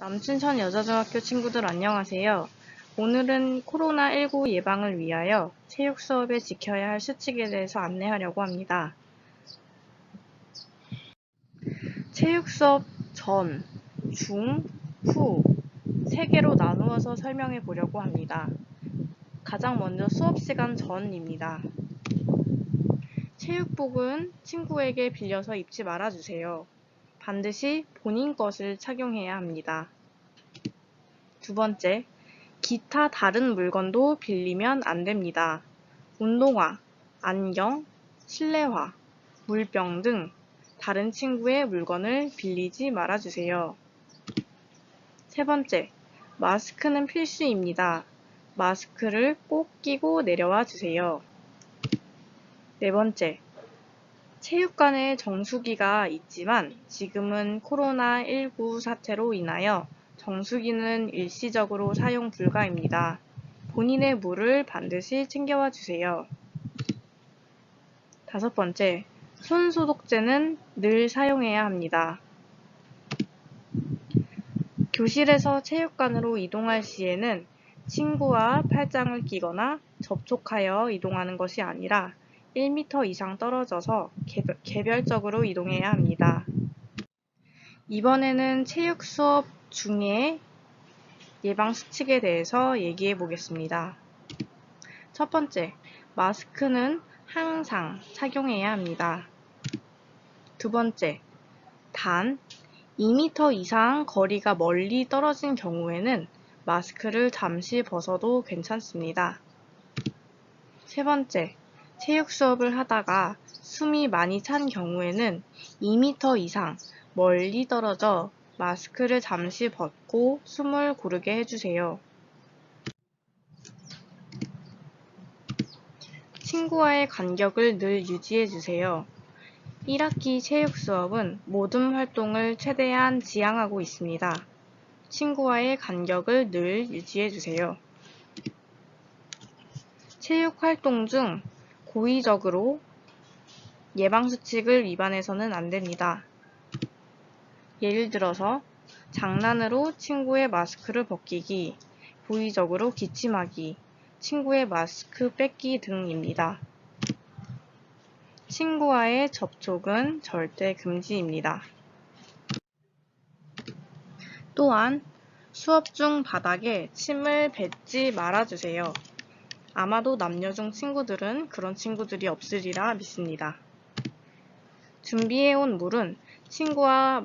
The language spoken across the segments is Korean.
남춘천 여자중학교 친구들 안녕하세요. 오늘은 코로나19 예방을 위하여 체육 수업에 지켜야 할 수칙에 대해서 안내하려고 합니다. 체육 수업 전, 중, 후 3개로 나누어서 설명해 보려고 합니다. 가장 먼저 수업 시간 전입니다. 체육복은 친구에게 빌려서 입지 말아주세요. 반드시 본인 것을 착용해야 합니다. 두 번째, 기타 다른 물건도 빌리면 안 됩니다. 운동화, 안경, 실내화, 물병 등 다른 친구의 물건을 빌리지 말아주세요. 세 번째, 마스크는 필수입니다. 마스크를 꼭 끼고 내려와 주세요. 네 번째, 체육관에 정수기가 있지만 지금은 코로나19 사태로 인하여 정수기는 일시적으로 사용 불가입니다. 본인의 물을 반드시 챙겨와 주세요. 다섯 번째, 손소독제는 늘 사용해야 합니다. 교실에서 체육관으로 이동할 시에는 친구와 팔짱을 끼거나 접촉하여 이동하는 것이 아니라 1m 이상 떨어져서 개별적으로 이동해야 합니다. 이번에는 체육 수업 중에 예방 수칙에 대해서 얘기해 보겠습니다. 첫 번째, 마스크는 항상 착용해야 합니다. 두 번째, 단 2m 이상 거리가 멀리 떨어진 경우에는 마스크를 잠시 벗어도 괜찮습니다. 세 번째, 체육 수업을 하다가 숨이 많이 찬 경우에는 2m 이상 멀리 떨어져 마스크를 잠시 벗고 숨을 고르게 해주세요. 친구와의 간격을 늘 유지해주세요. 1학기 체육 수업은 모든 활동을 최대한 지양하고 있습니다. 친구와의 간격을 늘 유지해주세요. 체육 활동 중 고의적으로 예방수칙을 위반해서는 안 됩니다. 예를 들어서 장난으로 친구의 마스크를 벗기기, 고의적으로 기침하기, 친구의 마스크 뺏기 등입니다. 친구와의 접촉은 절대 금지입니다. 또한 수업 중 바닥에 침을 뱉지 말아주세요. 아마도 남녀 중 친구들은 그런 친구들이 없으리라 믿습니다. 준비해온 물은 친구와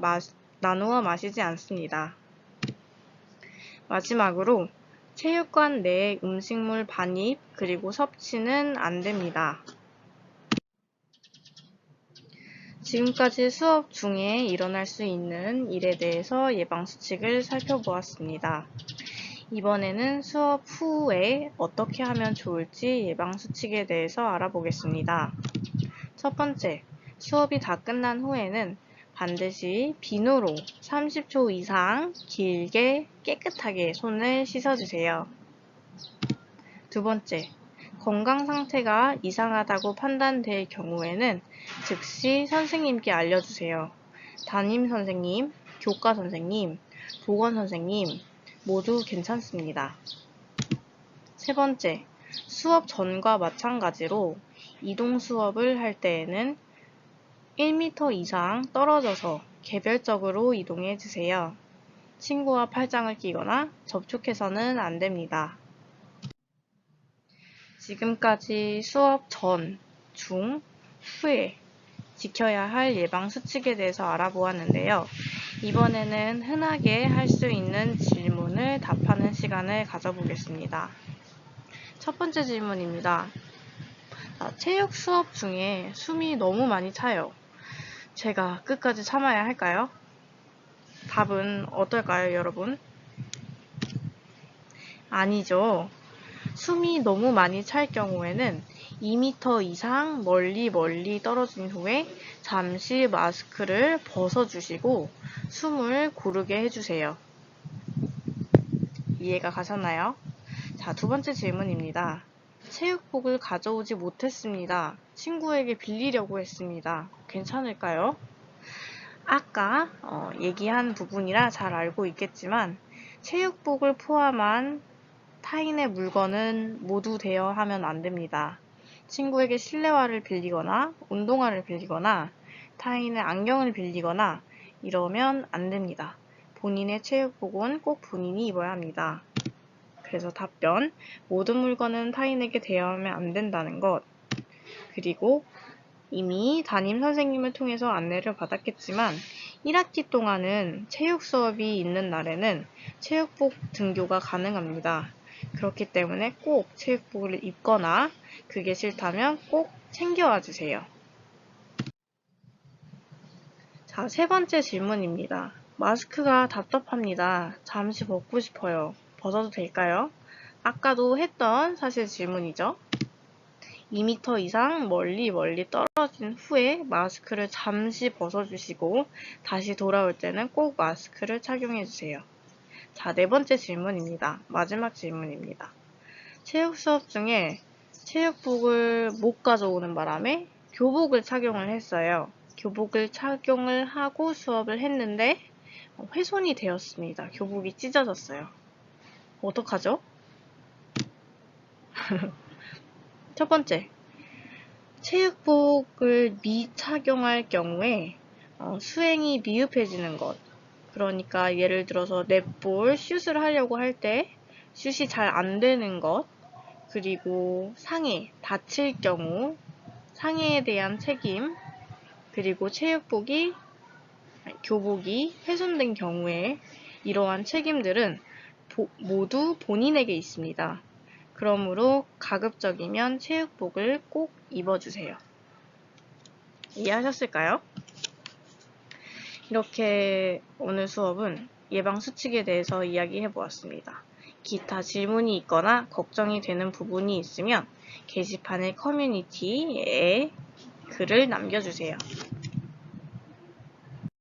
나누어 마시지 않습니다. 마지막으로 체육관 내 음식물 반입 그리고 섭취는 안 됩니다. 지금까지 수업 중에 일어날 수 있는 일에 대해서 예방수칙을 살펴보았습니다. 이번에는 수업 후에 어떻게 하면 좋을지 예방수칙에 대해서 알아보겠습니다. 첫 번째, 수업이 다 끝난 후에는 반드시 비누로 30초 이상 길게 깨끗하게 손을 씻어주세요. 두 번째, 건강 상태가 이상하다고 판단될 경우에는 즉시 선생님께 알려주세요. 담임 선생님, 교과 선생님, 보건 선생님 모두 괜찮습니다. 세 번째, 수업 전과 마찬가지로 이동 수업을 할 때에는 1m 이상 떨어져서 개별적으로 이동해 주세요. 친구와 팔짱을 끼거나 접촉해서는 안 됩니다. 지금까지 수업 전, 중, 후에 지켜야 할 예방 수칙에 대해서 알아보았는데요. 이번에는 흔하게 할 수 있는 질문을 답하는 시간을 가져보겠습니다. 첫 번째 질문입니다. 체육 수업 중에 숨이 너무 많이 차요. 제가 끝까지 참아야 할까요? 답은 어떨까요, 여러분? 아니죠. 숨이 너무 많이 찰 경우에는 2m 이상 멀리 떨어진 후에 잠시 마스크를 벗어주시고 숨을 고르게 해주세요. 이해가 가셨나요? 자, 두 번째 질문입니다. 체육복을 가져오지 못했습니다. 친구에게 빌리려고 했습니다. 괜찮을까요? 아까 얘기한 부분이라 잘 알고 있겠지만 체육복을 포함한 타인의 물건은 모두 대여하면 안 됩니다. 친구에게 실내화를 빌리거나 운동화를 빌리거나 타인의 안경을 빌리거나 이러면 안 됩니다. 본인의 체육복은 꼭 본인이 입어야 합니다. 그래서 답변, 모든 물건은 타인에게 대여하면 안 된다는 것. 그리고 이미 담임 선생님을 통해서 안내를 받았겠지만 1학기 동안은 체육 수업이 있는 날에는 체육복 등교가 가능합니다. 그렇기 때문에 꼭 체육복을 입거나 그게 싫다면 꼭 챙겨와 주세요. 자, 세 번째 질문입니다. 마스크가 답답합니다. 잠시 벗고 싶어요. 벗어도 될까요? 아까도 했던 사실 질문이죠. 2m 이상 멀리 떨어진 후에 마스크를 잠시 벗어주시고 다시 돌아올 때는 꼭 마스크를 착용해주세요. 자, 네 번째 질문입니다. 마지막 질문입니다. 체육 수업 중에 체육복을 못 가져오는 바람에 교복을 착용을 했어요. 교복을 착용을 하고 수업을 했는데 훼손이 되었습니다. 교복이 찢어졌어요. 어떡하죠? 첫 번째, 체육복을 미착용할 경우에 수행이 미흡해지는 것. 그러니까 예를 들어서 넷볼, 슛을 하려고 할 때 슛이 잘 안 되는 것. 그리고 상해, 다칠 경우 상해에 대한 책임. 그리고 교복이 훼손된 경우에 이러한 책임들은 모두 본인에게 있습니다. 그러므로 가급적이면 체육복을 꼭 입어주세요. 이해하셨을까요? 이렇게 오늘 수업은 예방수칙에 대해서 이야기해 보았습니다. 기타 질문이 있거나 걱정이 되는 부분이 있으면 게시판의 커뮤니티에 글을 남겨주세요.